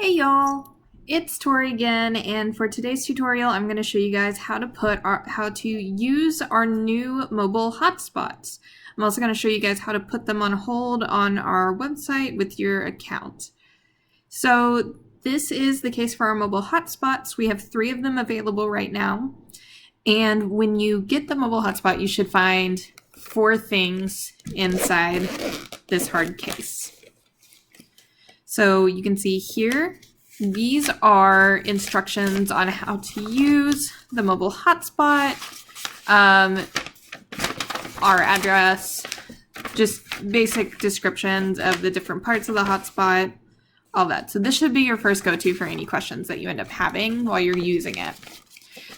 Hey y'all, it's Tori again, and for today's tutorial I'm going to show you guys how to use our new mobile hotspots. I'm also going to show you guys how to put them on hold on our website with your account. So this is the case for our mobile hotspots. We have 3 of them available right now, and when you get the mobile hotspot you should find 4 things inside this hard case. So you can see here, these are instructions on how to use the mobile hotspot, our address, just basic descriptions of the different parts of the hotspot, all that. So this should be your first go-to for any questions that you end up having while you're using it.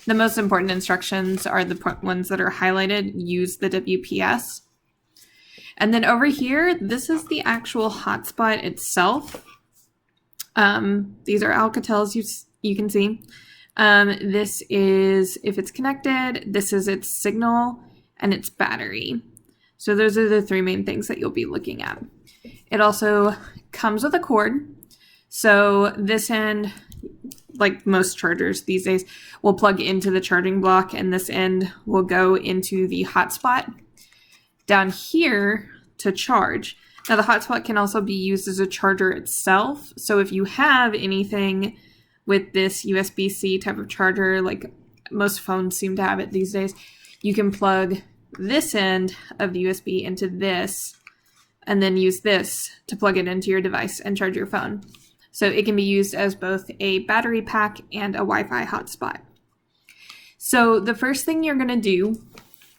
The most important instructions are the ones that are highlighted. Use the WPS. And then over here, this is the actual hotspot itself. These are Alcatels, you can see. This is if it's connected, this is its signal, and its battery. So those are the 3 main things that you'll be looking at. It also comes with a cord. So this end, like most chargers these days, will plug into the charging block, and this end will go into the hotspot down here to charge. Now the hotspot can also be used as a charger itself. So if you have anything with this USB-C type of charger, like most phones seem to have it these days, you can plug this end of the USB into this and then use this to plug it into your device and charge your phone. So it can be used as both a battery pack and a Wi-Fi hotspot. So the first thing you're going to do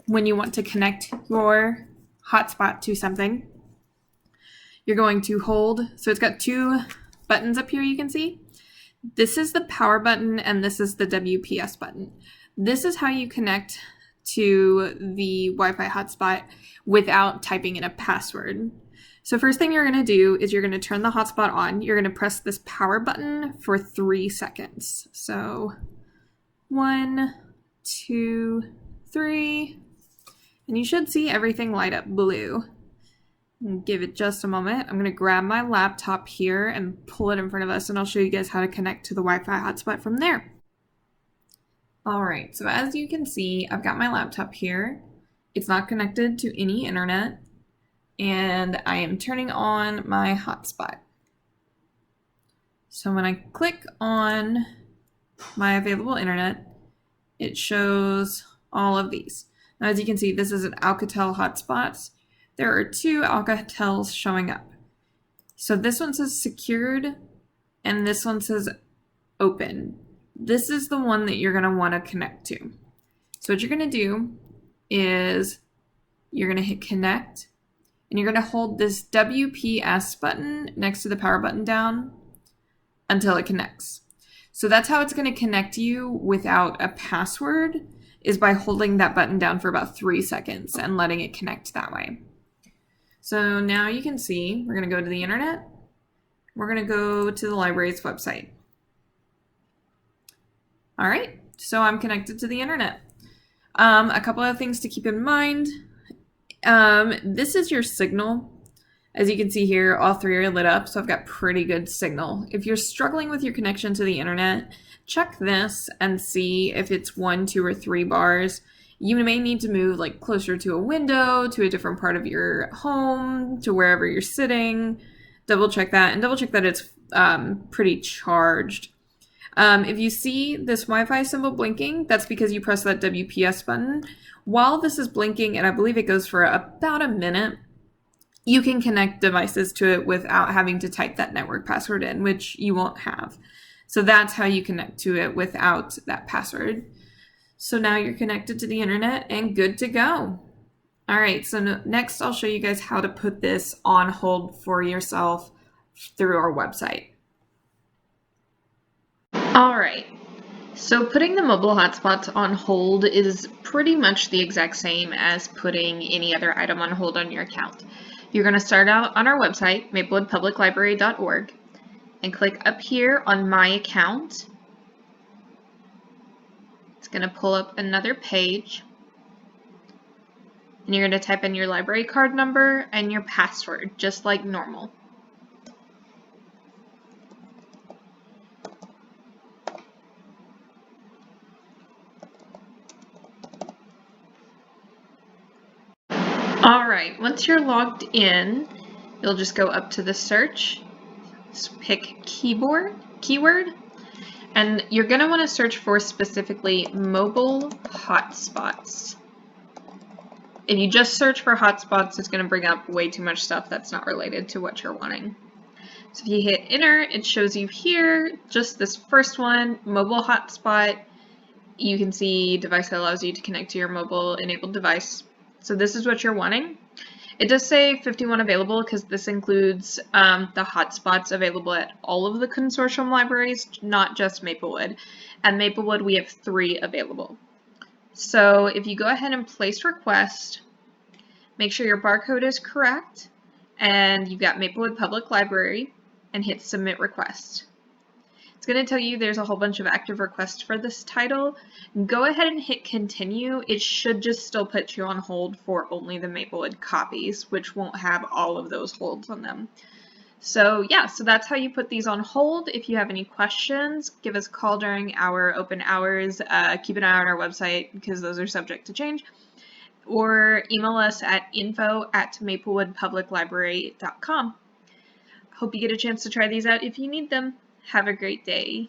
when you want to connect your hotspot to something, you're going to hold, so it's got 2 buttons up here you can see. This is the power button and this is the WPS button. This is how you connect to the Wi-Fi hotspot without typing in a password. So first thing you're going to do is you're going to turn the hotspot on. You're going to press this power button for 3 seconds. So 1, 2, 3, and you should see everything light up blue. Give it just a moment. I'm going to grab my laptop here and pull it in front of us, and I'll show you guys how to connect to the Wi-Fi hotspot from there. All right, so as you can see, I've got my laptop here. It's not connected to any internet, and I am turning on my hotspot. So when I click on my available internet, it shows all of these. Now, as you can see, this is an Alcatel hotspot. There are 2 Alcatels showing up. So this one says secured and this one says open. This is the one that you're going to want to connect to. So what you're going to do is you're going to hit connect and you're going to hold this WPS button next to the power button down until it connects. So that's how it's going to connect you without a password, is by holding that button down for about 3 seconds and letting it connect that way. So now you can see, we're going to go to the internet. We're going to go to the library's website. All right, so I'm connected to the internet. A couple of things to keep in mind. This is your signal. As you can see here, all 3 are lit up, so I've got pretty good signal. If you're struggling with your connection to the internet, check this and see if it's 1, 2, or 3 bars. You may need to move like closer to a window, to a different part of your home, to wherever you're sitting. Double check that, and double check that it's pretty charged. If you see this Wi-Fi symbol blinking, that's because you press that WPS button. While this is blinking, and I believe it goes for about a minute, you can connect devices to it without having to type that network password in, which you won't have. So that's how you connect to it without that password. So now you're connected to the internet and good to go. All right, so next I'll show you guys how to put this on hold for yourself through our website. All right, so putting the mobile hotspots on hold is pretty much the exact same as putting any other item on hold on your account. You're going to start out on our website, maplewoodpubliclibrary.org, and click up here on My Account. It's going to pull up another page, and you're going to type in your library card number and your password, just like normal. right, once you're logged in, you'll just go up to the search, pick keyword, and you're going to want to search for specifically mobile hotspots. If you just search for hotspots, it's going to bring up way too much stuff that's not related to what you're wanting. So if you hit enter, it shows you here just this first one, mobile hotspot. You can see device that allows you to connect to your mobile enabled device. So this is what you're wanting. It does say 51 available because this includes the hotspots available at all of the consortium libraries, not just Maplewood. At Maplewood, we have 3 available. So if you go ahead and place request, make sure your barcode is correct, and you've got Maplewood Public Library, and hit submit request. It's going to tell you there's a whole bunch of active requests for this title. Go ahead and hit continue. It should just still put you on hold for only the Maplewood copies, which won't have all of those holds on them. So yeah, so that's how you put these on hold. If you have any questions, give us a call during our open hours. Keep an eye on our website because those are subject to change. Or email us at info@maplewoodpubliclibrary.com. Hope you get a chance to try these out if you need them. Have a great day.